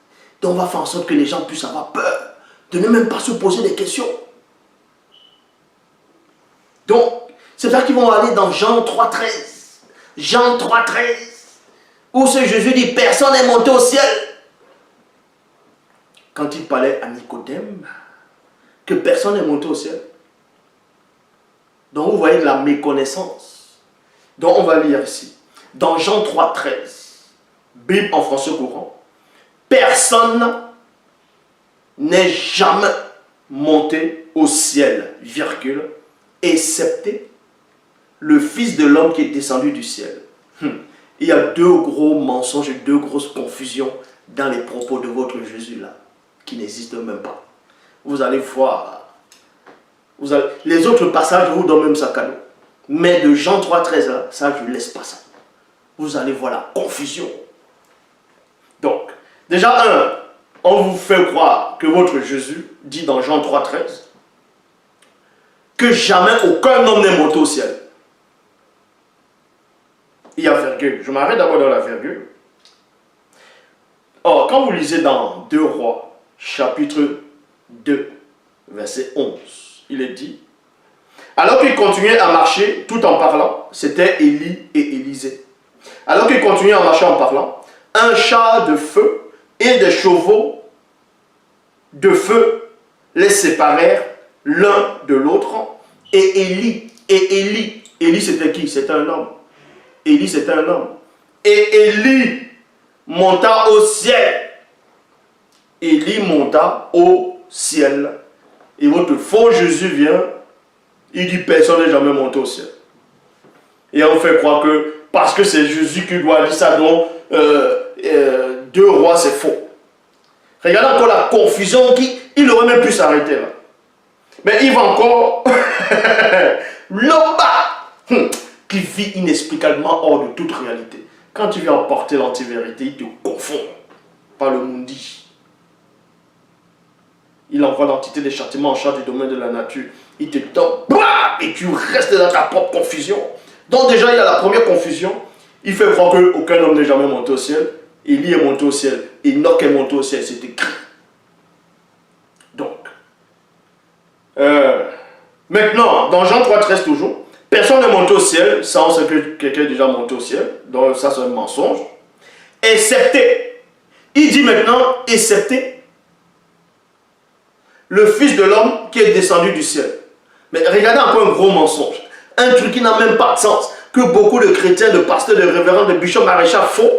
Donc on va faire en sorte que les gens puissent avoir peur, de ne même pas se poser des questions. Donc, c'est ça qu'ils vont aller dans Jean 3,13. Jean 3,13. Où ce Jésus dit, personne n'est monté au ciel. Quand il parlait à Nicodème, que personne n'est monté au ciel. Donc vous voyez de la méconnaissance. Donc on va lire ici. Dans Jean 3,13, Bible en français courant, personne n'est jamais monté au ciel, virgule, excepté le Fils de l'homme qui est descendu du ciel. Il y a deux gros mensonges et deux grosses confusions dans les propos de votre Jésus là, qui n'existent même pas. Vous allez voir. Les autres passages, je vous donne même ça cadeau. Mais de Jean 3,13 là, ça je ne laisse pas ça. Vous allez voir la confusion. Donc, déjà on vous fait croire que votre Jésus dit dans Jean 3,13 que jamais aucun homme n'est monté au ciel. Il y a virgule. Je m'arrête d'abord dans la virgule. Or, quand vous lisez dans 2 Rois, chapitre 2, verset 11, il est dit, alors qu'il continuait à marcher tout en parlant, c'était Élie et Élisée. Alors qu'il continuait à marcher en parlant, un char de feu et des chevaux de feu les séparèrent l'un de l'autre. Et Élie c'était qui? C'était un homme. Élie c'était un homme. Et Élie monta au ciel. Élie monta au ciel. Et votre faux Jésus vient, il dit personne n'est jamais monté au ciel. Et on fait croire que parce que c'est Jésus qui doit dire ça, donc 2 Rois c'est faux. Regardez encore la confusion il aurait même pu s'arrêter là. Mais il va encore l'homme qui vit inexplicablement hors de toute réalité. Quand tu viens apporter l'antivérité, il te confond par le mundi. Il envoie l'entité des châtiments en charge du domaine de la nature. Il te donne, et tu restes dans ta propre confusion. Donc déjà, il y a la première confusion. Il fait croire qu'aucun homme n'est jamais monté au ciel. Élie est monté au ciel. Enoch est monté au ciel. C'est écrit. Donc, maintenant, dans Jean 3,13 toujours, personne n'est monté au ciel. Ça, on sait que quelqu'un est déjà monté au ciel. Donc ça, c'est un mensonge. Excepté. Il dit maintenant, excepté le Fils de l'homme qui est descendu du ciel. Mais regardez encore un gros mensonge. Un truc qui n'a même pas de sens. Que beaucoup de chrétiens, de pasteurs, de révérends, de bishops, maréchals font,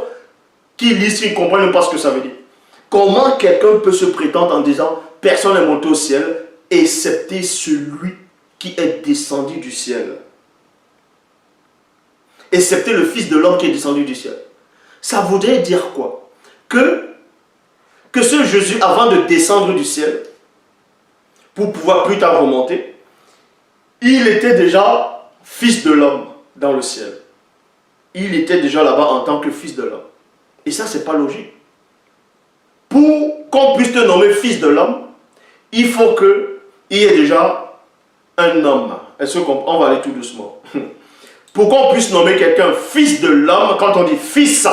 qui lisent, qui ne comprennent pas ce que ça veut dire. Comment quelqu'un peut se prétendre en disant personne n'est monté au ciel, excepté celui qui est descendu du ciel. Excepté le Fils de l'homme qui est descendu du ciel. Ça voudrait dire quoi? Que ce Jésus, avant de descendre du ciel, pour pouvoir plus tard remonter, il était déjà fils de l'homme dans le ciel. Il était déjà là-bas en tant que fils de l'homme. Et ça, c'est pas logique. Pour qu'on puisse te nommer fils de l'homme, il faut qu'il y ait déjà un homme. Est-ce qu'on va aller tout doucement? Pour qu'on puisse nommer quelqu'un fils de l'homme, quand on dit fils,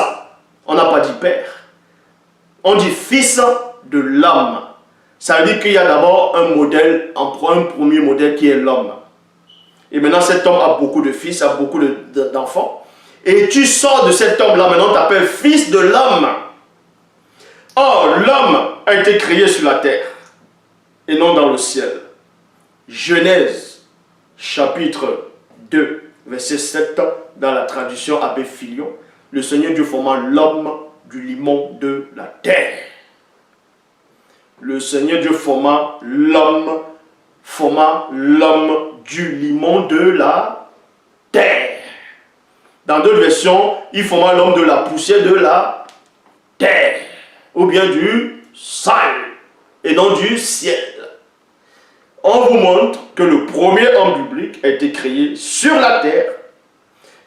on n'a pas dit père. On dit fils de l'homme. Ça veut dire qu'il y a d'abord un modèle, un premier modèle qui est l'homme. Et maintenant cet homme a beaucoup de fils, a beaucoup d'enfants. Et tu sors de cet homme-là, maintenant tu t'appelles fils de l'homme. Or, l'homme a été créé sur la terre et non dans le ciel. Genèse, chapitre 2, verset 7, dans la traduction Abbé Filion, le Seigneur Dieu forma l'homme du limon de la terre. Le Seigneur Dieu forma l'homme du limon de la terre. Dans d'autres versions, il forma l'homme de la poussière de la terre. Ou bien du sale. et non du ciel. On vous montre que le premier homme biblique a été créé sur la terre,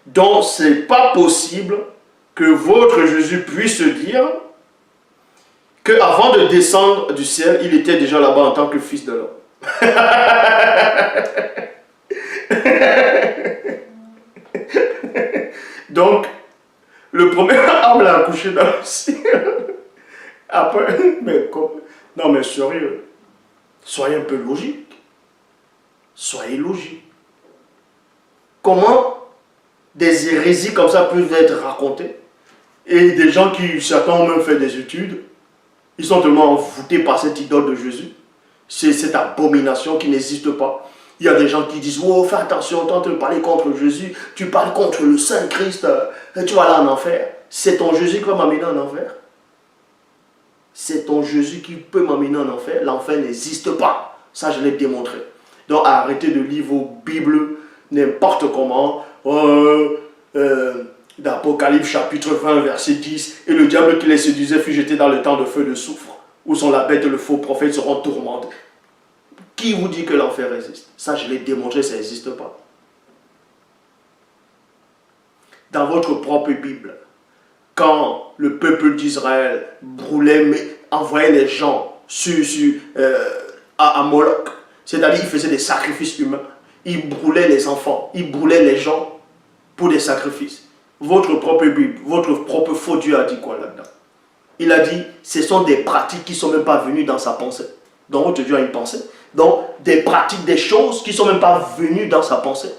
donc ce n'est pas possible que votre Jésus puisse dire qu'avant de descendre du ciel, il était déjà là-bas en tant que fils de l'homme. Donc, le premier homme l'a accouché dans le ciel. Après, mais comme... Non mais sérieux, soyez un peu logique. Soyez logique. Comment des hérésies comme ça peuvent être racontées et des gens qui, certains ont même fait des études, ils sont tellement envoûtés par cette idole de Jésus, c'est cette abomination qui n'existe pas. Il y a des gens qui disent, oh, fais attention, quand tu parles contre Jésus, tu parles contre le Saint-Christ, tu vas aller en enfer. C'est ton Jésus qui va m'amener en enfer. C'est ton Jésus qui peut m'amener en enfer. L'enfer n'existe pas. Ça, je l'ai démontré. Donc, arrêtez de lire vos Bibles n'importe comment. D'Apocalypse chapitre 20, verset 10. Et le diable qui les séduisait fut jeté dans le temps de feu de soufre, où sont la bête et le faux prophète seront tourmentés. Qui vous dit que l'enfer existe? Ça, je l'ai démontré, ça n'existe pas. Dans votre propre Bible, quand le peuple d'Israël brûlait, envoyait les gens à Moloch, c'est-à-dire il faisait des sacrifices humains, il brûlait les enfants, il brûlait les gens pour des sacrifices. Votre propre Bible, votre propre faux Dieu a dit quoi là-dedans? Il a dit, ce sont des pratiques qui ne sont même pas venues dans sa pensée. Donc votre Dieu a une pensée. Donc des pratiques, des choses qui ne sont même pas venues dans sa pensée.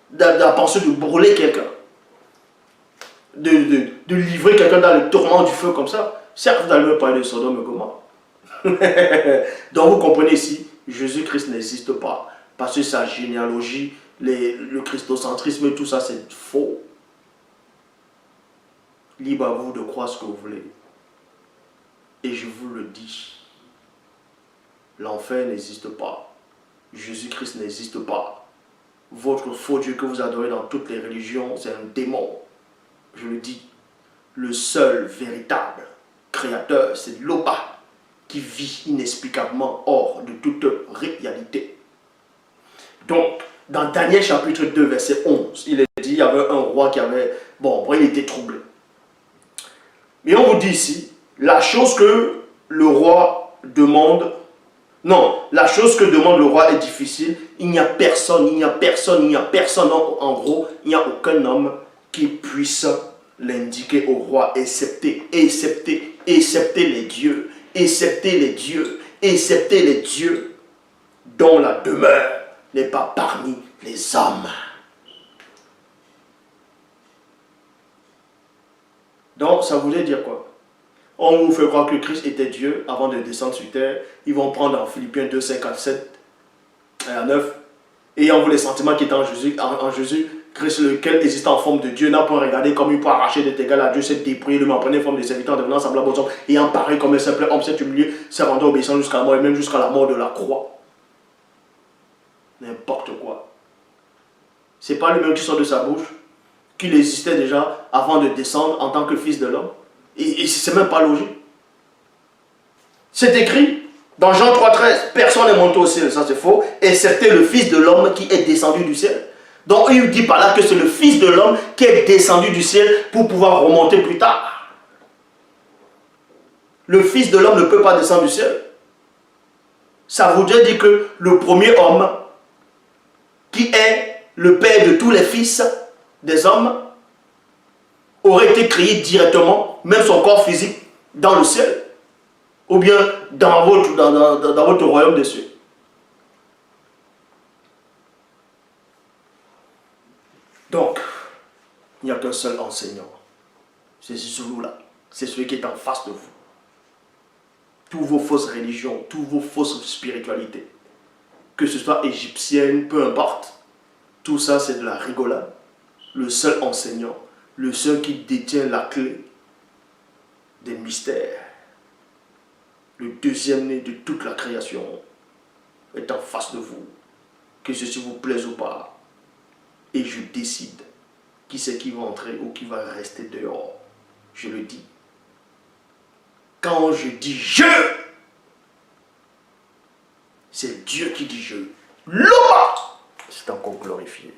Dans la pensée de brûler quelqu'un. De livrer quelqu'un dans le tourment du feu comme ça. Certes, vous allez me parler de Sodome et Gomorrhe. Donc vous comprenez ici, Jésus-Christ n'existe pas. Parce que sa généalogie, le christocentrisme et tout ça, c'est faux. Libre à vous de croire ce que vous voulez. Et je vous le dis, l'enfer n'existe pas. Jésus-Christ n'existe pas. Votre faux Dieu que vous adorez dans toutes les religions, c'est un démon. Je le dis, le seul véritable créateur, c'est Loba, qui vit inexplicablement hors de toute réalité. Donc, dans Daniel chapitre 2, verset 11, il est dit, il y avait un roi qui avait... Bon, il était troublé. Mais on vous dit ici, la chose que le roi demande... Non, la chose que demande le roi est difficile. Il n'y a personne, en gros, il n'y a aucun homme qui puisse l'indiquer au roi, excepté les dieux, excepté les dieux dont la demeure n'est pas parmi les hommes. Donc, ça voulait dire quoi? On vous fait croire que Christ était Dieu avant de descendre sur terre. Ils vont prendre en Philippiens 2, 5 à 7 et à 9. Et on vous les sentiments qui étaient en Jésus, Christ, lequel existe en forme de Dieu, n'a pas regardé comme il peut arracher d'être égal à Dieu, s'est dépouillé, lui-même prenait forme de serviteur, devenant semblable aux hommes, ayant pareil comme un simple homme, s'est humilié, s'est rendu obéissant jusqu'à la mort et même jusqu'à la mort de la croix. N'importe quoi. C'est pas le même qui sort de sa bouche, qu'il existait déjà avant de descendre en tant que fils de l'homme. Et c'est même pas logique. C'est écrit dans Jean 3,13, personne n'est monté au ciel, ça c'est faux, excepté le Fils de l'homme qui est descendu du ciel. Donc il dit par là que c'est le Fils de l'homme qui est descendu du ciel pour pouvoir remonter plus tard. Le Fils de l'homme ne peut pas descendre du ciel. Ça voudrait dire que le premier homme, qui est le père de tous les fils des hommes, aurait été créé directement, même son corps physique, dans le ciel, ou bien dans votre royaume des cieux. Donc, il n'y a qu'un seul enseignant. C'est celui-là. C'est celui qui est en face de vous. Toutes vos fausses religions, toutes vos fausses spiritualités, que ce soit égyptienne, peu importe, tout ça c'est de la rigolade. Le seul enseignant, le seul qui détient la clé des mystères, le deuxième né de toute la création, est en face de vous, que ceci vous plaise ou pas. Et je décide qui c'est qui va entrer ou qui va rester dehors. Je le dis. Quand je dis je, Dieu qui dit je. Loba, c'est encore glorifié.